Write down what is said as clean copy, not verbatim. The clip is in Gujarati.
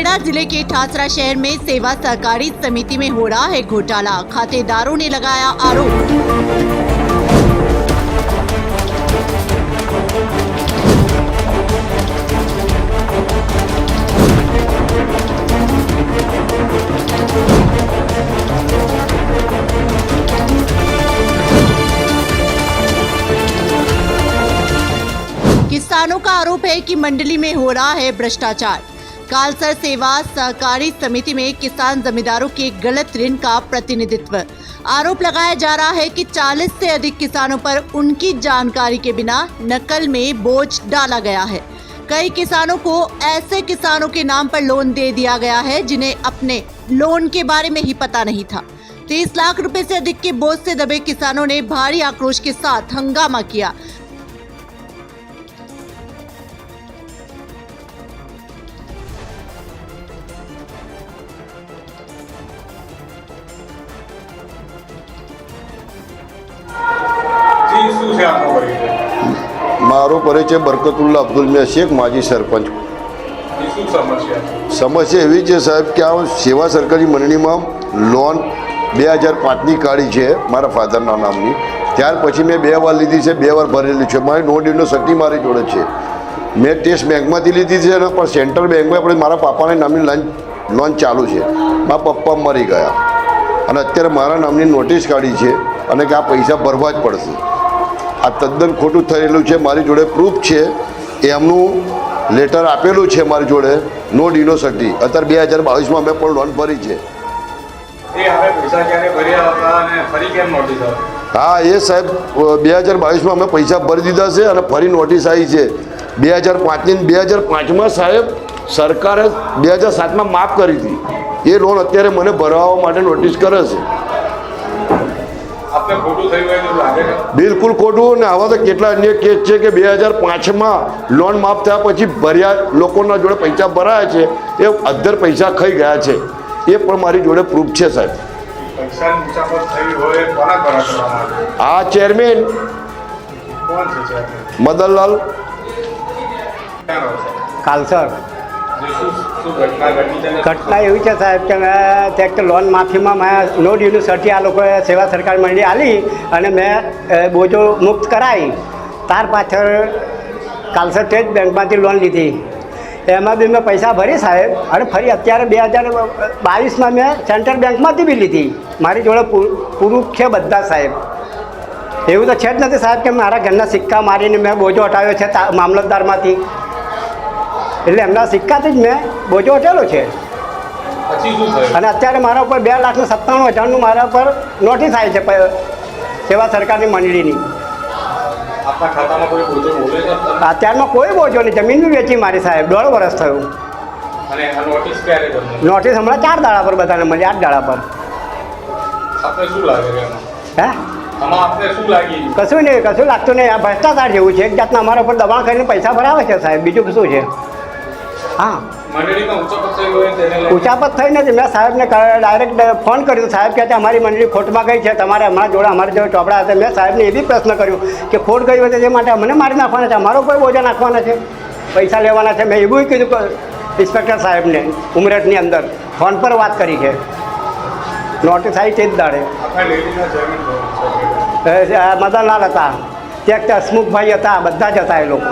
मुरैना जिले के ठासरा शहर में सेवा सहकारी समिति में हो रहा है घोटाला। खातेदारों ने लगाया आरोप। किसानों का आरोप है कि मंडली में हो रहा है भ्रष्टाचार। कालसर सेवा सहकारी समिति में किसान जमींदारों के गलत ऋण का प्रतिनिधित्व। आरोप लगाया जा रहा है कि 40 से अधिक किसानों पर उनकी जानकारी के बिना नकल में बोझ डाला गया है। कई किसानों को ऐसे किसानों के नाम पर लोन दे दिया गया है जिन्हें अपने लोन के बारे में ही पता नहीं था। 30 लाख रुपए से अधिक के बोझ से दबे किसानों ने भारी आक्रोश के साथ हंगामा किया। મારો પરિચય બરકતુલ્લા અબ્દુલ મિયા શેખ, માજી સરપંચ। સમસ્યા એવી છે સાહેબ કે આ સેવા સરકારી મંડળીમાં લોન 2005ની કાઢી છે મારા ફાધરના નામની। ત્યાર પછી મેં 2 વાર લીધી છે, 2 વાર ભરેલી છે। મારી નો ડીડનો સટ્ટી મારી જોડે છે। મેં ટેસ્ટ બેંકમાંથી લીધી છે ને પણ સેન્ટ્રલ બેંકમાં આપણે મારા પાપાના નામની લોન ચાલુ છે। મારા પપ્પા મરી ગયા અને અત્યારે મારા નામની નોટિસ કાઢી છે અને કે આ પૈસા ભરવા જ પડશે। આ તદ્દન ખોટું થયેલું છે। મારી જોડે પ્રૂફ છે, એમનું લેટર આપેલું છે મારી જોડે, નો ડીનો સટ્ટી। અત્યારે 2022માં મેં પણ લોન ભરી છે। હા એ સાહેબ 2022માં અમે પૈસા ભરી દીધા છે અને ફરી નોટિસ આવી છે 2005ની। 2005માં સાહેબ સરકારે 2007માં માફ કરી હતી એ લોન, અત્યારે મને ભરવા માટે નોટિસ કરે છે। બિલકુલ ખોટું ને આવા તો કેટલા અન્ય કેસ છે કે 2005માં લોન માફ થયા પછી ભર્યા લોકોના જોડે પૈસા ભરાયા છે, એ અધ્ધર પૈસા ખાઈ ગયા છે। એ પણ મારી જોડે પ્રૂફ છે સાહેબ। આ ચેરમેન મદનલાલ કાલસર। ઘટના એવી છે સાહેબ કે મેં એક લોન માફીમાં મેં નો ડીનું સર્ટી આ લોકોએ સેવા સરકાર મંડળી આલી અને મેં બોજો મુક્ત કરાવી। ત્યાર પાછળ કાલસર સ્ટેટ બેંકમાંથી લોન લીધી, એમાં બી મેં પૈસા ભરી સાહેબ। અને ફરી અત્યારે 2022માં મેં સેન્ટ્રલ બેંકમાંથી બી લીધી। મારી જોડે પૂરું છે બધા સાહેબ। એવું તો છે જ નથી સાહેબ કે મારા ઘરના સિક્કા મારીને મેં બોજો હટાવ્યો છે મામલતદારમાંથી, એટલે એમના સિક્કાથી જ મેં બોજો હટેલો છે। અને અત્યારે મારા ઉપર 2,97,000નું મારા ઉપર નોટિસ આવી છે સેવા સરકારની મંડળીની। અત્યારમાં કોઈ બોજો નહીં, જમીન બી વેચી મારી સાહેબ, 1.5 વર્ષ થયું। નોટિસ હમણાં 4 દાડા પર બધાને મળી, 8 દાડા પર। હે કશું નહીં, કશું લાગતું નહીં। આ ભ્રષ્ટાચાર જેવું છે, એક જાતના અમારા ઉપર દબાણ કરીને પૈસા ભરાવે છે સાહેબ, બીજું શું છે? હા ઉચાપત થઈ નથી। મેં સાહેબને ડાયરેક્ટ ફોન કર્યો, સાહેબ કહે છે અમારી મંડળી ખોટમાં ગઈ છે, તમારે હમણાં જોડે અમારી જોડે ચોપડા હશે। મેં સાહેબને એ બી પ્રશ્ન કર્યો કે ખોટ ગઈ હોય તો તે માટે અમને મારી નાખવાના છે, અમારો કોઈ બોજા નાખવાના છે, પૈસા લેવાના છે? મેં એવું કીધું ઇન્સ્પેક્ટર સાહેબને ઉમરેઠની અંદર ફોન પર વાત કરી છે। નોટિસ આવી તે જ દાડે મદનલાલ હતા, ત્યાં હસમુખભાઈ હતા, બધા જ હતા એ લોકો।